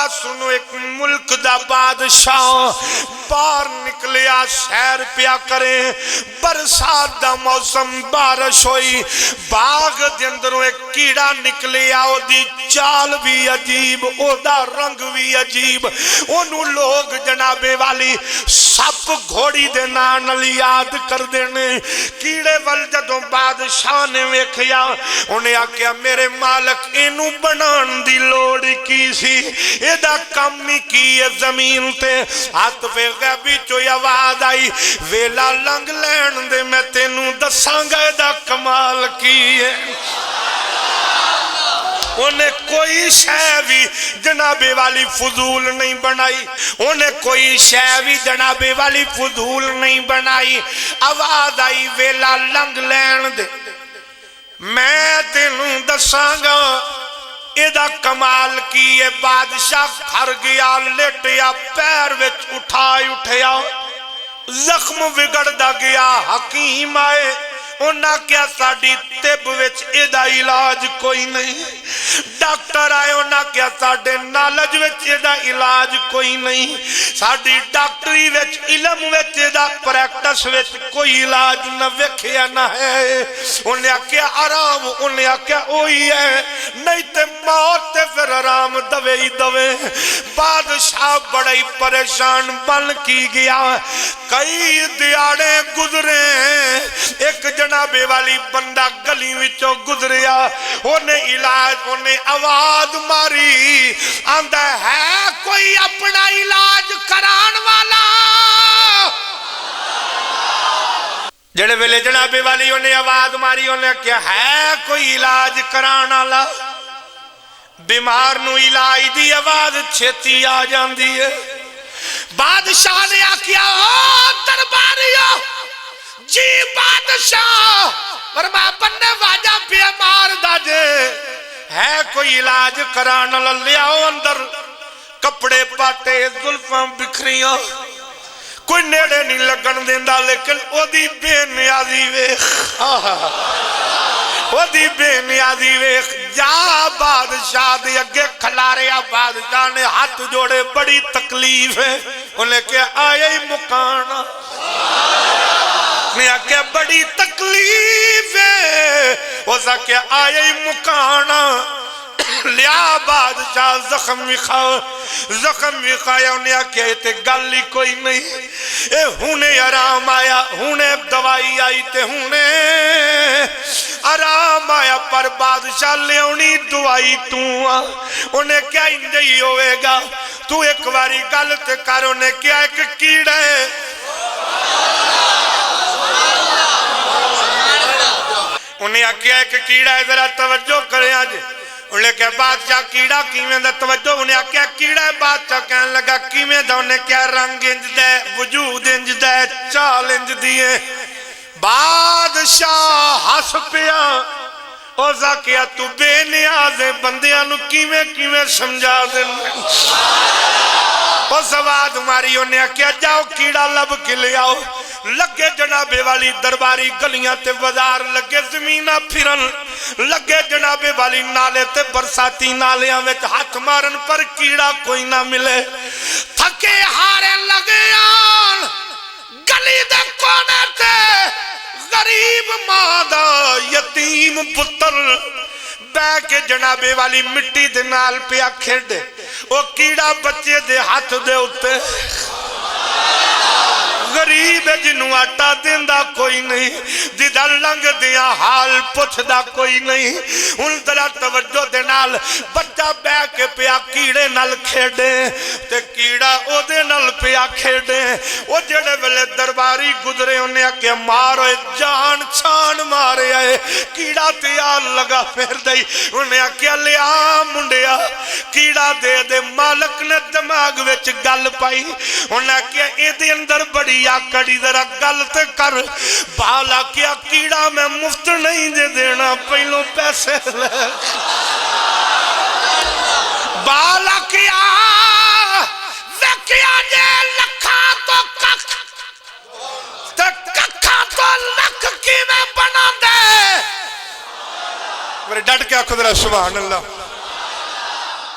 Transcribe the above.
ذرا سنو ایک ملک دا بادشاہ باہر نکلیا سیر پیا کرے برسات دا موسم بارش ہوئی باغ دے اندروں ایک کیڑا نکلیا او دی چال بھی عجیب او دا رنگ بھی عجیب انہوں لوگ جناب والی سپ گھوڑی دے نال یاد کر دینے کیڑے ول جدوں بادشاہ نے ویکھیا انہیں آکھیا میرے مالک اینو بنان دی لوڑ کی سی ایدہ کم ہی کی زمین تے ہاتھ پہ غیبی چوئی آواز آئی ویلا لنگ لین دے میں تینوں دسانگا ایدہ کمال کی ہے انہیں کوئی شیوی جناب والی فضول نہیں بنائی انہیں کوئی شیوی جناب والی فضول نہیں بنائی آواز آئی ویلا لنگ لین دے میں تینوں دسانگا ایدہ کمال کی ہے بادشاہ گھر گیا لیٹیا پیر وچ اٹھایا زخم وگڑ دا گیا حکیم آئے انہاں کیا ساڑی طب وچ ایدہ علاج کوئی نہیں ڈاکٹر آئے انہاں کیا ساڑے نالج وچ ایدہ علاج کوئی نہیں ساڑی ڈاکٹری وچ علم وچ ایدہ پریکٹس وچ کوئی علاج نہ وکھیا نہ ہے انہاں کیا آرام انہاں کیا اوئی ہے نہیں تے موت تے پھر آرام دوے ہی دوے بادشاہ بڑی پریشان بن کی گیا کئی دیاڑے گزرے ایک جناب والی بندہ گلی وچوں گزریا انہیں علاج انہیں آواز ماری آندہ ہے کوئی اپنا علاج کران والا جڑے ویلے جناب والی انہیں آواز ماری انہیں کیا ہے کوئی علاج کران والا بیمار نو علاج دی آواز چھتی آ جاندی ہے بادشاہ نے آکیا درباریو جی بادشاہ فرما بننے واجہ بیمار دا جے ہے کوئی علاج کرانا لیاؤ اندر کپڑے پاٹے زلفاں بکھریاں کوئی نیڑے نہیں لگن دیندہ لیکن او دی بے نیازی ویخ او دی بے نیازی ویخ جا بادشاہ دی اگے کھلاریا بادشاہ نے ہاتھ جوڑے بڑی تکلیف ہے انہیں کہ آئے ہی مکانا نے آکے بڑی تکلیف ہے وہ ساکے آئے ہی مکانا لیا بادشاہ زخم بھی کھایا انہیں آکے تے گالی کوئی نہیں اے ہونے آرام آیا ہونے دوائی آئی تے ہونے آرام آیا پر بادشاہ لیونی دوائی تو انہیں کیا انجئی ہوئے گا تو ایک باری غلط کر انہیں کیا ایک کیڑے انہیں آکیا ایک کیڑا ہے ذرا توجہ کریں آج انہیں کہا بادشاہ کیڑا کیمیں دا توجہ انہیں آکیا کیڑا ہے بادشاہ کہنے لگا کیمیں دا انہیں کیا رنگ انج دے وجود انج دے چال انج دیئے بادشاہ ہس پیا اوزا کیا تو بے نیازے بندیاں نو کیمیں سمجھا دیں وہ سواد ہماری انہیں کیا جاؤ کیڑا لب کے لے آؤ لگے جنابے والی درباری گلیاں تے بازار لگے زمینہ پھرن لگے جنابے والی نالے تے برساتی نالیاں وچ ہاتھ مارن پر کیڑا کوئی نہ ملے تھکے ہارے لگے آن گلی دے کونے تے غریب مادہ یتیم پتر بے کے جنابے والی مٹی دے نال پیا کھیڑے وہ کیڑا بچے دے ہاتھ دے اتے غریب جنوں آٹا دیندہ کوئی نہیں جدہ لنگ دیا حال پوچھدا کوئی نہیں ان طرح توجہ دے نال بچہ بے کے پیا کیڑے نال کھیڑے تے کیڑا او دے نال پیا کھیڑے او جڑے ویلے درباری گزرے انہیں کہ مارو جان چھان مارے آئے کیڑا تیار لگا پھر دئی انہیں کہ لیا منڈیا کیڑا دے دے مالک نے دماغ وچ گل پائی انہیں کہ اے دے اندر بڑی یا کڑی ذرا غلط کر بالا کیا کیڑا میں مفت نہیں دے دینا پہلوں پیسے لے بالا کیا وکیا جے لکھا تو ککھ تے ککھا تو لکھ کی میں بنا دے میرے ڈٹ کے آنکھوں ذرا سبحان اللہ